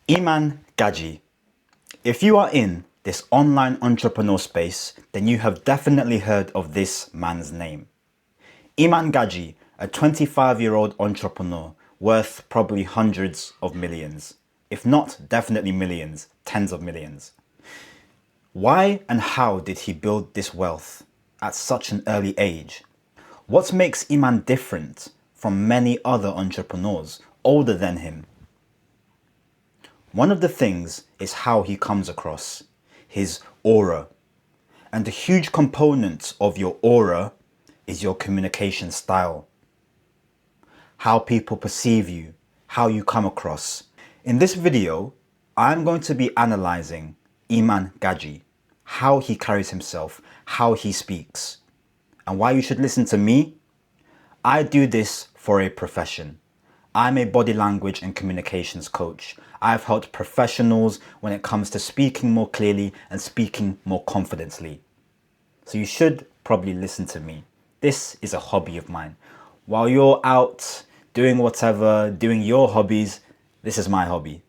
Iman Gadzhi. If you are in this online entrepreneur space, then you have definitely heard of this man's name. Iman Gadzhi, a 25-year-old entrepreneur worth probably hundreds of millions, if not definitely millions, tens of millions. Why and how did he build this wealth at such an early age? What makes Iman different from many other entrepreneurs older than him? One of the things is how he comes across, his aura. And a huge component of your aura is your communication style. How people perceive you, how you come across. In this video, I'm going to be analyzing Iman Gadzhi, how he carries himself, how he speaks. And why you should listen to me? I do this for a profession. I'm a body language and communications coach. I've helped professionals when it comes to speaking more clearly and speaking more confidently. So you should probably listen to me. This is a hobby of mine. While you're out doing whatever, doing your hobbies, this is my hobby.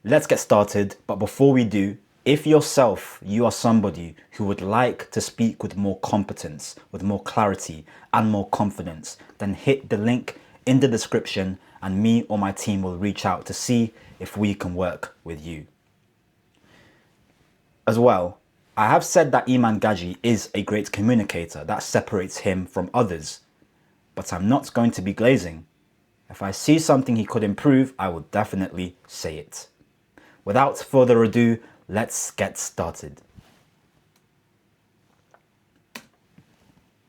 Let's get started. But before we do, if yourself, you are somebody who would like to speak with more competence, with more clarity and more confidence, then hit the link in the description and me or my team will reach out to see if we can work with you. As well, I have said that Iman Gadzhi is a great communicator. That separates him from others. But I'm not going to be glazing. If I see something he could improve, I will definitely say it. Without further ado, let's get started.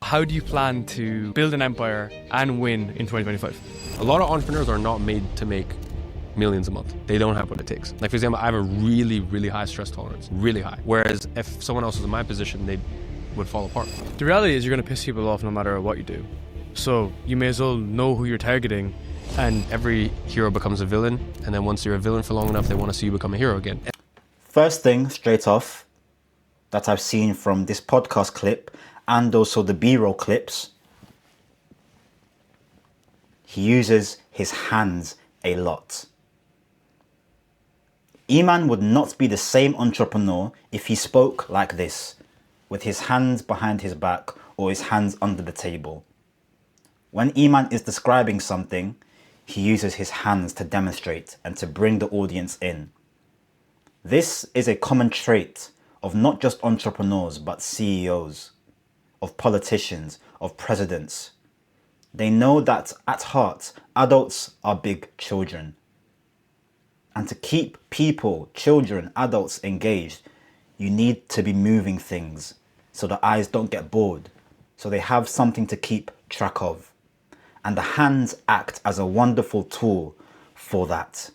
How do you plan to build an empire and win in 2025? A lot of entrepreneurs are not made to make millions a month. They don't have what it takes. Like, for example, I have a really, really high stress tolerance, really high. Whereas if someone else was in my position, they would fall apart. The reality is you're going to piss people off no matter what you do. So you may as well know who you're targeting. And every hero becomes a villain. And then once you're a villain for long enough, they want to see you become a hero again. First thing straight off that I've seen from this podcast clip and also the B-roll clips, he uses his hands a lot. Iman would not be the same entrepreneur if he spoke like this, with his hands behind his back or his hands under the table. When Iman is describing something, he uses his hands to demonstrate and to bring the audience in. This is a common trait of not just entrepreneurs, but CEOs, of politicians, of presidents. They know that at heart, adults are big children. And to keep people, children, adults engaged, you need to be moving things so the eyes don't get bored, so they have something to keep track of. And the hands act as a wonderful tool for that.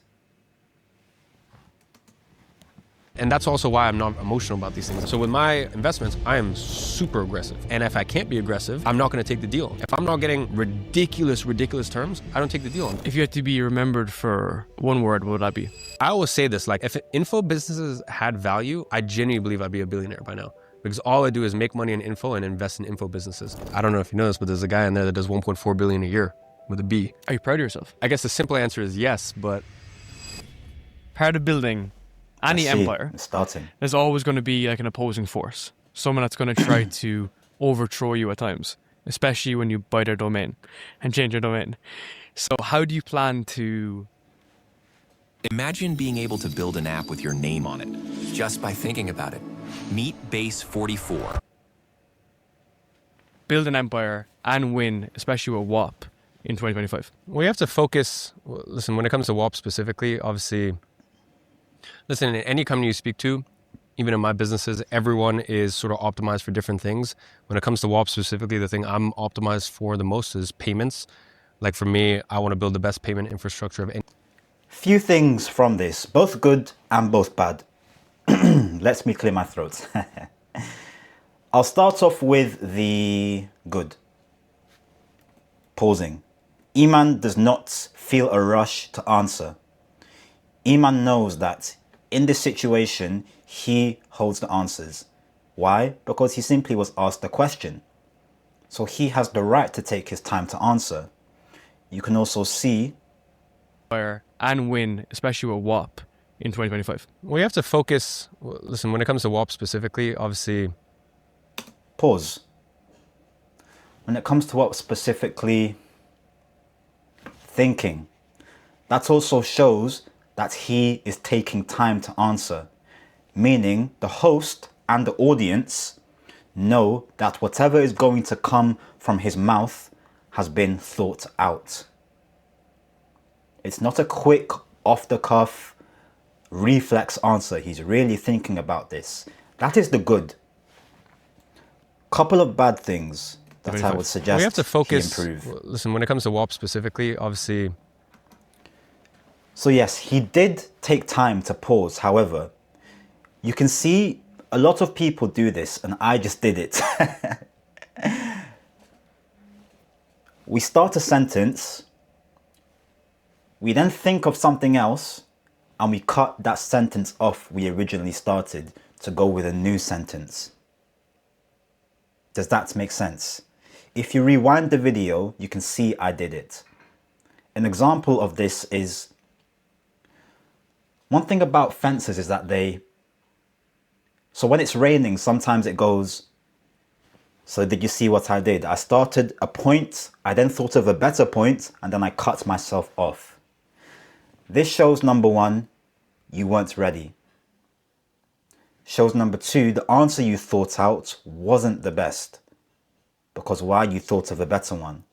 And that's also why I'm not emotional about these things. So with my investments, I am super aggressive. And if I can't be aggressive, I'm not going to take the deal. If I'm not getting ridiculous terms, I don't take the deal. If you had to be remembered for one word, what would that be? I always say this, like, if info businesses had value, I genuinely believe I'd be a billionaire by now. Because all I do is make money in info and invest in info businesses. I don't know if you know this, but there's a guy in there that does 1.4 billion a year with a B. Are you proud of yourself? I guess the simple answer is yes, but Part of building any empire, there's always going to be like an opposing force. Someone that's going to try to overthrow you at times, especially when you buy their domain and change your domain. So how do you plan to... Imagine being able to build an app with your name on it, just by thinking about it. Meet Base 44. build an empire and win, especially with WAP in 2025? Well, you have to focus. Listen, when it comes to WAP specifically, obviously, listen, in any company you speak to, even in my businesses, everyone is sort of optimized for different things. When it comes to WAP specifically, the thing I'm optimized for the most is payments. Like for me, I want to build the best payment infrastructure of any. Few things from this, both good and both bad. Let me clear my throat. I'll start off with the good. Pausing. Iman does not feel a rush to answer. Iman knows that in this situation, he holds the answers. Why? Because he simply was asked a question. So he has the right to take his time to answer. You can also see and win, especially with WAP in 2025? Well, you have to focus. Listen, when it comes to WAP specifically, obviously. Pause. When it comes to WAP specifically, thinking. That also shows that he is taking time to answer, meaning the host and the audience know that whatever is going to come from his mouth has been thought out. It's not a quick, off-the-cuff, reflex answer. He's really thinking about this. That is the good. Couple of bad things that I would suggest we have to focus. he improve. Listen, when it comes to WAP specifically, obviously. So yes, he did take time to pause. However, you can see a lot of people do this, and I just did it. We start a sentence, we then think of something else, and we cut that sentence off we originally started to go with a new sentence. Does that make sense? If you rewind the video, you can see I did it. An example of this is, one thing about fences is that so when it's raining, sometimes it goes, so did you see what I did? I started a point, I then thought of a better point, and then I cut myself off. This shows, number one, you weren't ready. Shows number two, the answer you thought out wasn't the best. Because why? You thought of a better one.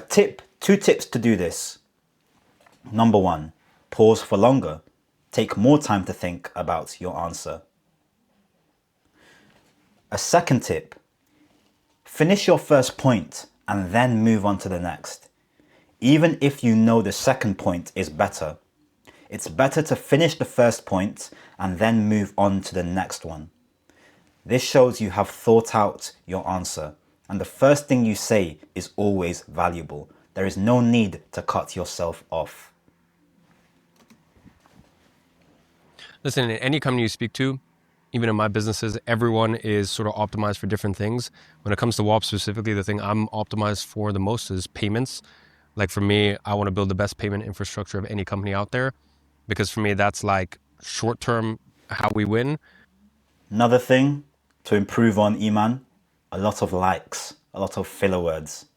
Two tips to do this. Number one, pause for longer. Take more time to think about your answer. A second tip, finish your first point and then move on to the next. Even if you know the second point is better, it's better to finish the first point and then move on to the next one. This shows you have thought out your answer, and the first thing you say is always valuable. There is no need to cut yourself off. Listen, in any company you speak to, even in my businesses, everyone is sort of optimized for different things. When it comes to WAP specifically, the thing I'm optimized for the most is payments. Like for me, I want to build the best payment infrastructure of any company out there, because for me, that's like short-term how we win. Another thing to improve on, Iman, a lot of likes, a lot of filler words.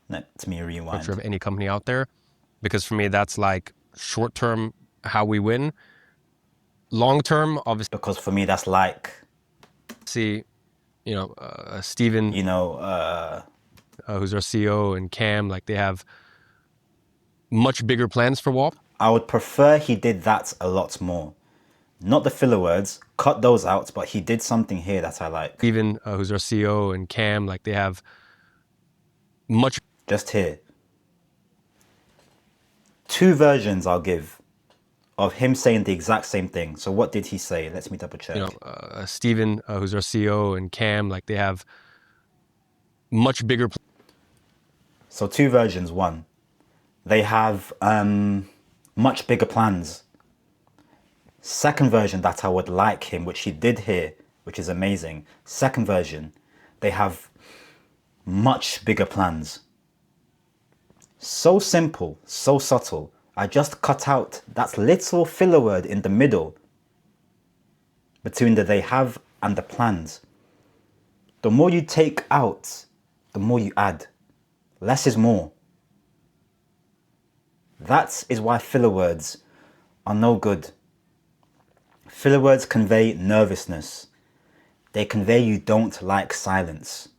Let me rewind. Structure of any company out there, because for me, that's like short-term how we win. Long-term, obviously. Because for me, that's like. See, Steven. Who's our CEO, and Cam, like they have much bigger plans for WAP. I would prefer he did that a lot more. Not the filler words, cut those out, but he did something here that I like. Steven, who's our CEO, and Cam, like they have much. Just here. Two versions I'll give of him saying the exact same thing. So what did he say? Let me double check. Steven, who's our CEO, and Cam, like they have much bigger. So two versions. One, they have much bigger plans. Second version that I would like him, which he did here, which is amazing. Second version, they have much bigger plans. So simple, so subtle. I just cut out that little filler word in the middle between the they have and the plans. The more you take out, the more you add. Less is more. That is why filler words are no good. Filler words convey nervousness. They convey you don't like silence.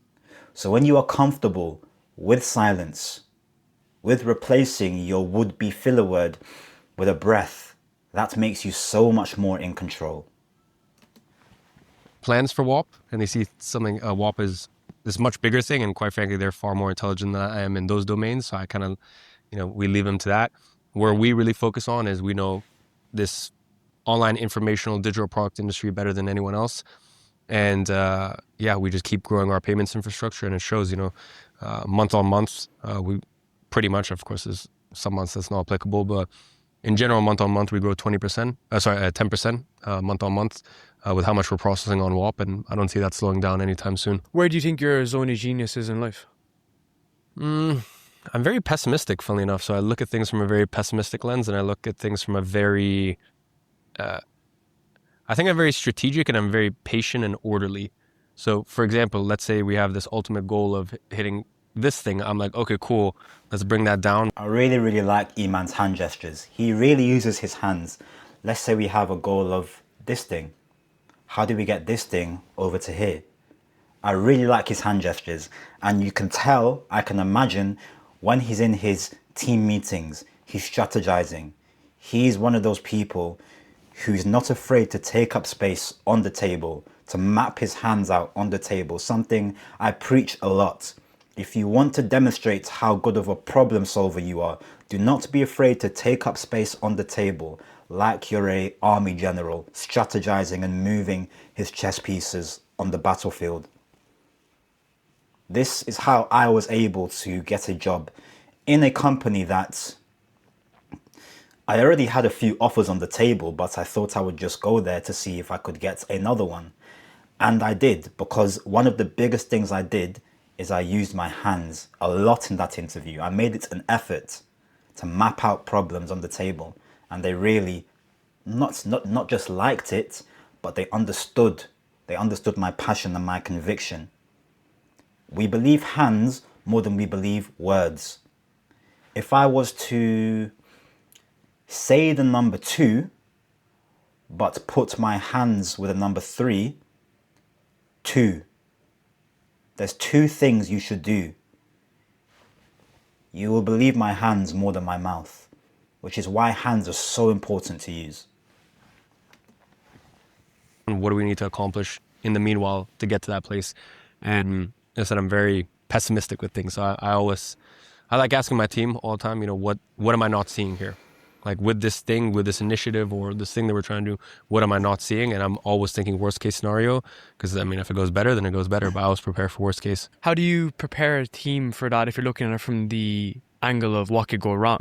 So when you are comfortable with silence, with replacing your would-be filler word with a breath, that makes you so much more in control. Plans for WAP, and they see something, WAP is this much bigger thing, and quite frankly, they're far more intelligent than I am in those domains, so I kind of, we leave them to that. Where we really focus on is we know this online informational digital product industry better than anyone else. And we just keep growing our payments infrastructure, and it shows, month on month, we pretty much, of course, there's some months that's not applicable, but in general, month on month, we grow 10% month on month with how much we're processing on WAP, and I don't see that slowing down anytime soon. Where do you think your zone of genius is in life? I'm very pessimistic, funnily enough. So I look at things from a very pessimistic lens, and I look at things from a very, I think I'm very strategic and I'm very patient and orderly. So, for example, let's say we have this ultimate goal of hitting this thing. I'm like, okay, cool. Let's bring that down. I really, really like Iman's hand gestures. He really uses his hands. Let's say we have a goal of this thing. How do we get this thing over to here? I really like his hand gestures. And you can tell, I can imagine when he's in his team meetings, he's strategizing. He's one of those people who's not afraid to take up space on the table, to map his hands out on the table, something I preach a lot. If you want to demonstrate how good of a problem solver you are, do not be afraid to take up space on the table like you're an army general, strategizing and moving his chess pieces on the battlefield. This is how I was able to get a job in a company that I already had a few offers on the table, but I thought I would just go there to see if I could get another one. And I did, because one of the biggest things I did is I used my hands a lot in that interview. I made it an effort to map out problems on the table, and they really not just liked it, but they understood. They understood my passion and my conviction. We believe hands more than we believe words. If I was to say the number 2, but put my hands with a number 3, 2. There's 2 things you should do. You will believe my hands more than my mouth, which is why hands are so important to use. What do we need to accomplish in the meanwhile to get to that place? And I said, I'm very pessimistic with things. So I like asking my team all the time, what am I not seeing here? Like with this thing, with this initiative or this thing that we're trying to do, what am I not seeing? And I'm always thinking worst case scenario, because if it goes better, then it goes better, but I always prepare for worst case. How do you prepare a team for that if you're looking at it from the angle of what could go wrong?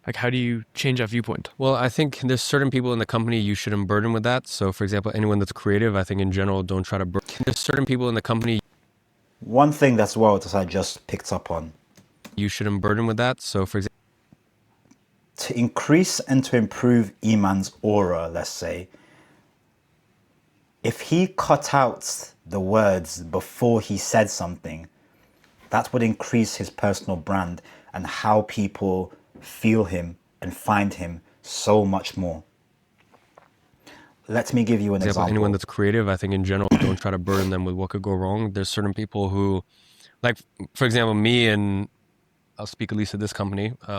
Like, how do you change that viewpoint? Well, I think there's certain people in the company you shouldn't burden with that. So for example, anyone that's creative, I think in general, don't try to burden. There's certain people in the company. One thing that's that I just picked up on. You shouldn't burden with that. So for example, to increase and to improve Iman's aura, let's say, if he cut out the words before he said something, that would increase his personal brand and how people feel him and find him so much more. Let me give you an example. Anyone that's creative, I think in general, don't try to burden them with what could go wrong. There's certain people who, like, for example, me and I'll speak at least at this company, I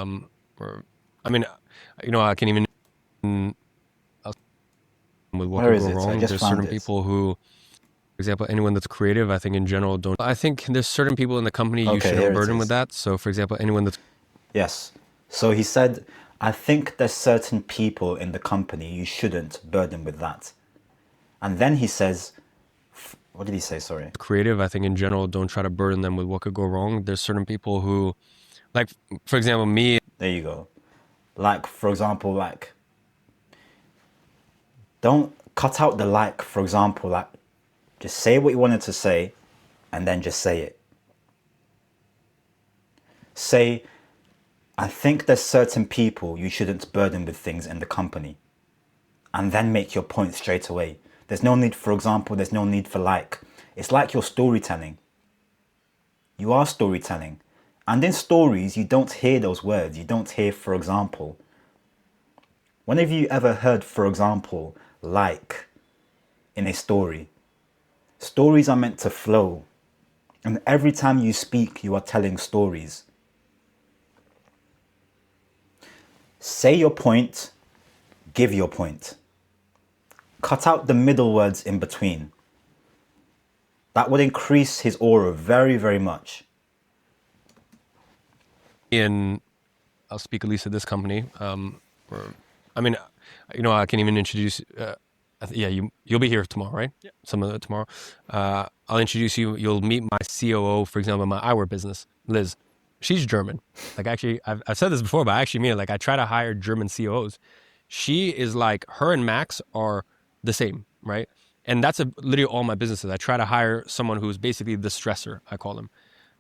can even with what could go wrong. There's certain people who, for example, anyone that's creative, I think in general, don't. I think there's certain people in the company you shouldn't burden with that. So, for example, anyone that's. Yes. So he said, I think there's certain people in the company you shouldn't burden with that. And then he says, what did he say? Sorry. Creative, I think in general, don't try to burden them with what could go wrong. There's certain people who, like, for example, me. There you go. Like, for example, like, don't cut out the like, for example, like, just say what you wanted to say and then just say it. Say, I think there's certain people you shouldn't burden with things in the company. And then make your point straight away. There's no need, for example, there's no need for like. It's like you're storytelling. You are storytelling. And in stories, you don't hear those words. You don't hear, for example. When have you ever heard, for example, like in a story? Stories are meant to flow. And every time you speak, you are telling stories. Say your point, give your point. Cut out the middle words in between. That would increase his aura very, very much. I'll speak at least at this company. I can even introduce. You'll be here tomorrow, right? Yeah. Some of it tomorrow. I'll introduce you. You'll meet my COO, for example, in my eyewear business, Liz. She's German. Like, actually, I've said this before, but I actually mean it. Like, I try to hire German COOs. She is like, her and Max are the same, right? And that's literally all my businesses. I try to hire someone who's basically the stressor, I call them.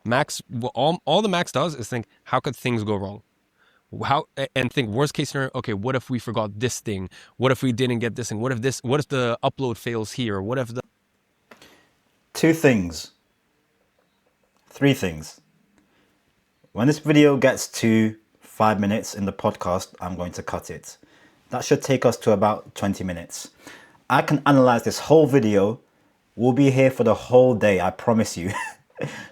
Max, all the Max does is think, how could things go wrong? And think worst case scenario. Okay, what if we forgot this thing? What if we didn't get this thing? What if the upload fails here? What if the 2 things. 3 things. When this video gets to 5 minutes in the podcast, I'm going to cut it. That should take us to about 20 minutes. I can analyze this whole video. We'll be here for the whole day, I promise you.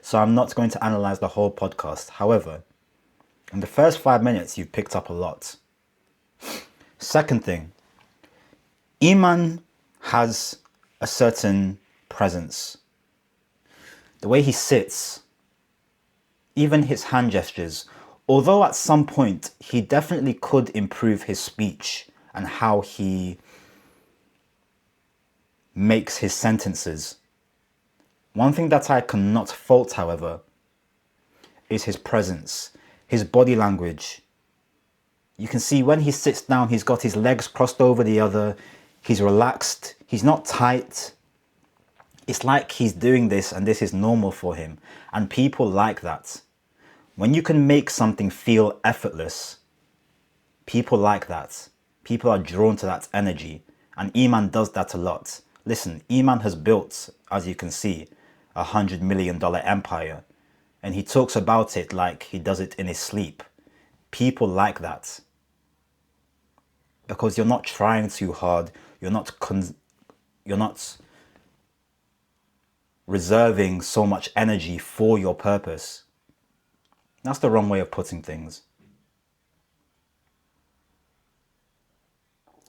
So I'm not going to analyze the whole podcast. However, in the first 5 minutes, you've picked up a lot. Second thing, Iman has a certain presence. The way he sits, even his hand gestures, although at some point he definitely could improve his speech and how he makes his sentences. One thing that I cannot fault, however, is his presence, his body language. You can see when he sits down, he's got his legs crossed over the other, he's relaxed, he's not tight. It's like he's doing this and this is normal for him. And people like that. When you can make something feel effortless, people like that. People are drawn to that energy. And Iman does that a lot. Listen, Iman has built, as you can see, $100 million empire. And he talks about it like he does it in his sleep. People like that. Because you're not trying too hard. You're not reserving so much energy for your purpose. That's the wrong way of putting things.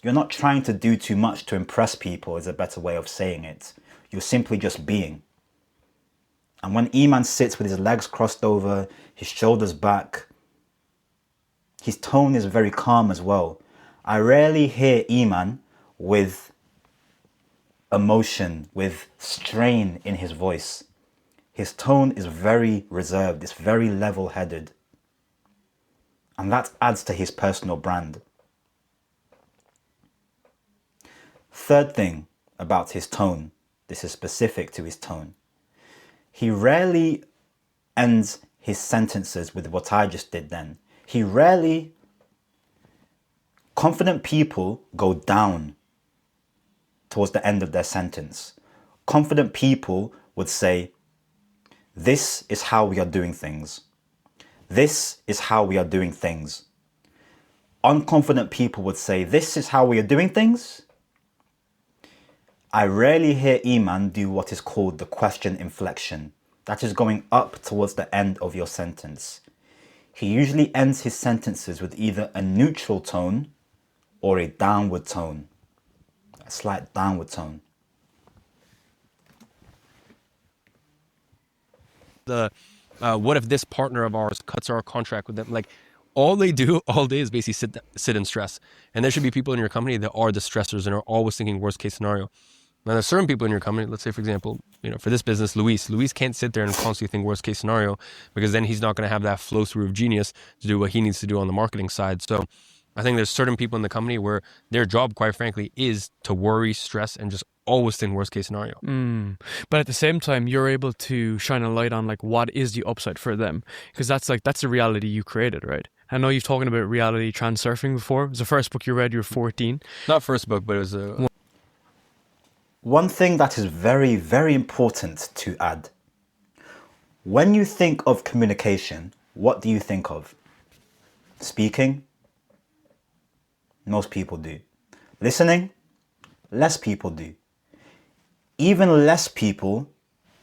You're not trying to do too much to impress people is a better way of saying it. You're simply just being. And when Iman sits with his legs crossed over, his shoulders back, his tone is very calm as well. I rarely hear Iman with emotion, with strain in his voice. His tone is very reserved, it's very level-headed. And that adds to his personal brand. Third thing about his tone, this is specific to his tone. He rarely ends his sentences with what I just did then. Confident people go down towards the end of their sentence. Confident people would say, this is how we are doing things. This is how we are doing things. Unconfident people would say, this is how we are doing things. I rarely hear Iman do what is called the question inflection. That is going up towards the end of your sentence. He usually ends his sentences with either a neutral tone or a downward tone. A slight downward tone. What if this partner of ours cuts our contract with them? Like, all they do all day is basically sit in stress. And there should be people in your company that are the stressors and are always thinking worst case scenario. Now, there's certain people in your company, let's say, for example, for this business, Luis can't sit there and constantly think worst case scenario, because then he's not going to have that flow through of genius to do what he needs to do on the marketing side. So I think there's certain people in the company where their job, quite frankly, is to worry, stress, and just always think worst case scenario. But at the same time, you're able to shine a light on like what is the upside for them, because that's the reality you created, right? I know you've talked about reality transurfing before. It was the first book you read. You were 14. Not first book, but it was a... One thing that is very, very important to add. When you think of communication, what do you think of? Speaking? Most people do. Listening? Less people do. Even less people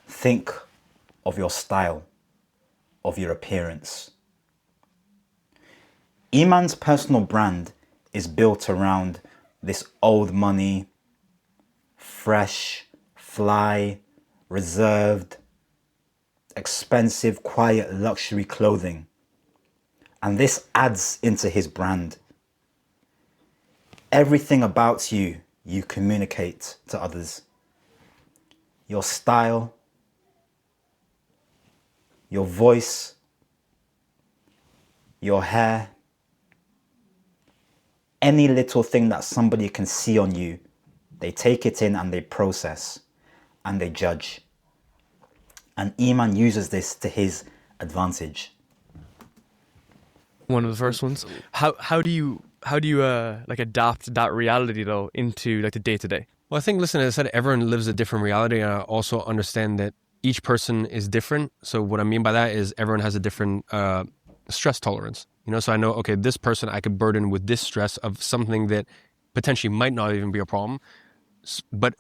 think of your style, of your appearance. Iman's personal brand is built around this old money, fresh, fly, reserved, expensive, quiet, luxury clothing. And this adds into his brand. Everything about you, you communicate to others. Your style, your voice, your hair, any little thing that somebody can see on you, they take it in and they process and they judge. And Iman uses this to his advantage. One of the first ones. How do you like adapt that reality though into like the day to day? Well, I think, listen, as I said, everyone lives a different reality, and I also understand that each person is different. So what I mean by that is everyone has a different stress tolerance. So I know, okay, this person I could burden with this stress of something that potentially might not even be a problem, but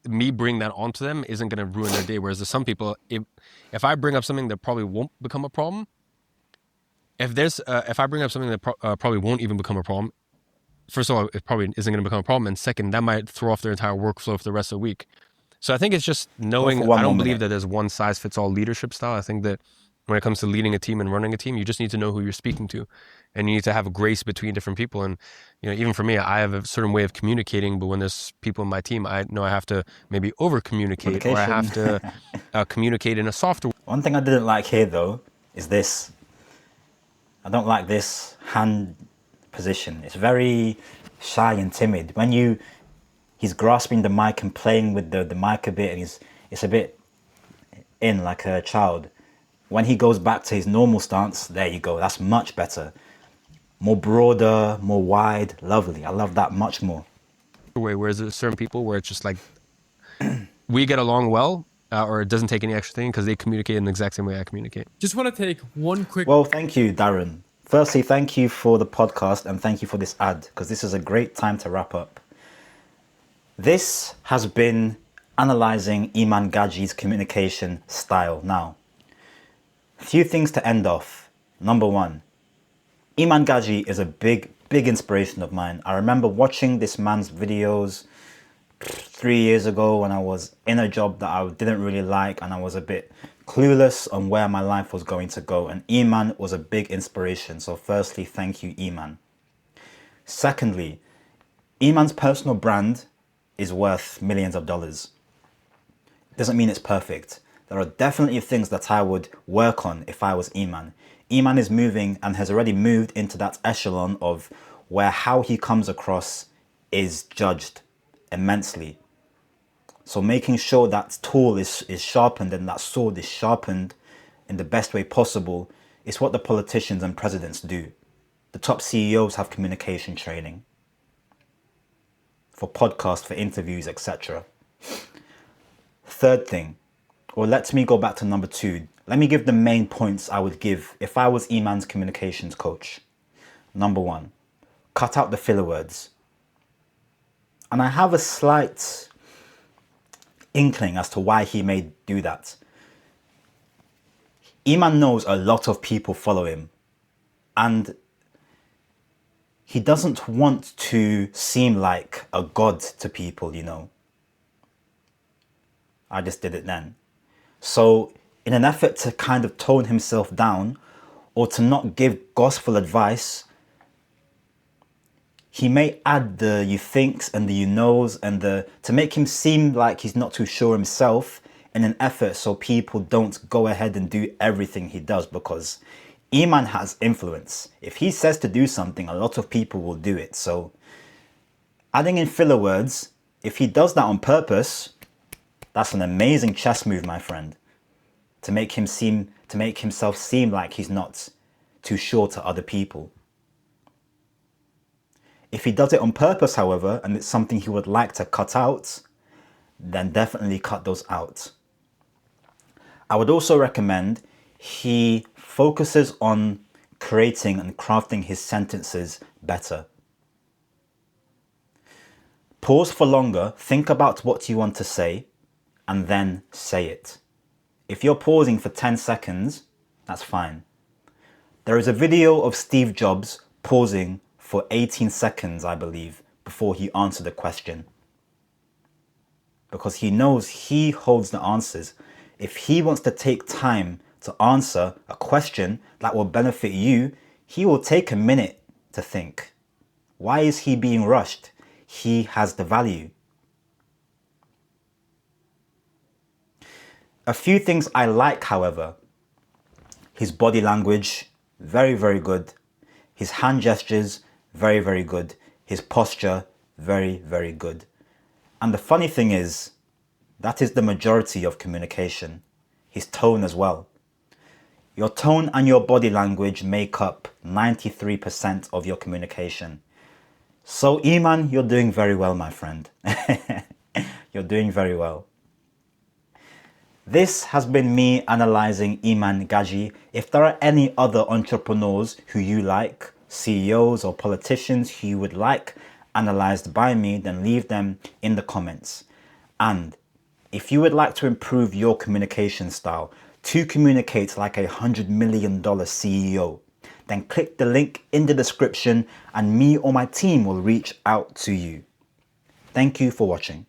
me bringing that onto them isn't going to ruin their day. Whereas to some people, if I bring up something that probably won't become a problem, if I bring up something that probably won't even become a problem, first of all, it probably isn't going to become a problem, and second, that might throw off their entire workflow for the rest of the week. So I think it's just knowing. I don't believe that there's one size fits all leadership style. I think that when it comes to leading a team and running a team, you just need to know who you're speaking to, and you need to have grace between different people. And even for me, I have a certain way of communicating, but when there's people in my team, I know I have to maybe over communicate, or I have to communicate in a softer way. One thing I didn't like here though is this. I don't like this hand position. It's very shy and timid. When he's grasping the mic and playing with the mic a bit, and it's a bit in like a child. When he goes back to his normal stance, there you go. That's much better. More broader, more wide, lovely. I love that much more. Whereas there's certain people where it's just like we get along well, or it doesn't take any extra thing because they communicate in the exact same way I communicate. Just want to take one quick... Well, thank you, Darren. Firstly, thank you for the podcast and thank you for this ad, because this is a great time to wrap up. This has been analysing Iman Gadzhi's communication style. Now, a few things to end off. Number one, Iman Gadzhi is a big inspiration of mine. I remember watching this man's videos 3 years ago when I was in a job that I didn't really like and I was a bit clueless on where my life was going to go, and Iman was a big inspiration. So firstly, thank you, Iman. Secondly, Iman's personal brand is worth millions of dollars. Doesn't mean it's perfect. There are definitely things that I would work on if I was Iman. Iman is moving and has already moved into that echelon of where how he comes across is judged immensely. So making sure that tool is sharpened and that sword is sharpened in the best way possible is what the politicians and presidents do. The top CEOs have communication training for podcasts, for interviews, etc. Third thing, or let me go back to number two. Let me give the main points I would give if I was Iman's communications coach. Number one, cut out the filler words. And I have a slight inkling as to why he may do that. Iman knows a lot of people follow him, and he doesn't want to seem like a god to people, I just did it then. So in an effort to kind of tone himself down or to not give gospel advice, he may add the you thinks and the you knows and to make him seem like he's not too sure himself, in an effort so people don't go ahead and do everything he does, because Iman has influence. If he says to do something, a lot of people will do it. So adding in filler words, if he does that on purpose, that's an amazing chess move, my friend, to make himself seem like he's not too sure to other people. If he does it on purpose, however, and it's something he would like to cut out, then definitely cut those out. I would also recommend he focuses on creating and crafting his sentences better. Pause for longer, think about what you want to say, and then say it. If you're pausing for 10 seconds, that's fine. There is a video of Steve Jobs pausing for 18 seconds, I believe, before he answered a question. Because he knows he holds the answers. If he wants to take time to answer a question that will benefit you, he will take a minute to think. Why is he being rushed? He has the value. A few things I like, however. His body language, very, very good. His hand gestures, very, very good. His posture, very, very good. And the funny thing is, that is the majority of communication. his tone as well. Your tone and your body language make up 93% of your communication. So Iman, you're doing very well, my friend. You're doing very well. This has been me analyzing Iman Gadzhi. If there are any other entrepreneurs who you like, CEOs or politicians who you would like analyzed by me, then leave them in the comments. And if you would like to improve your communication style to communicate like $100 million CEO, then click the link in the description and me or my team will reach out to you. Thank you for watching.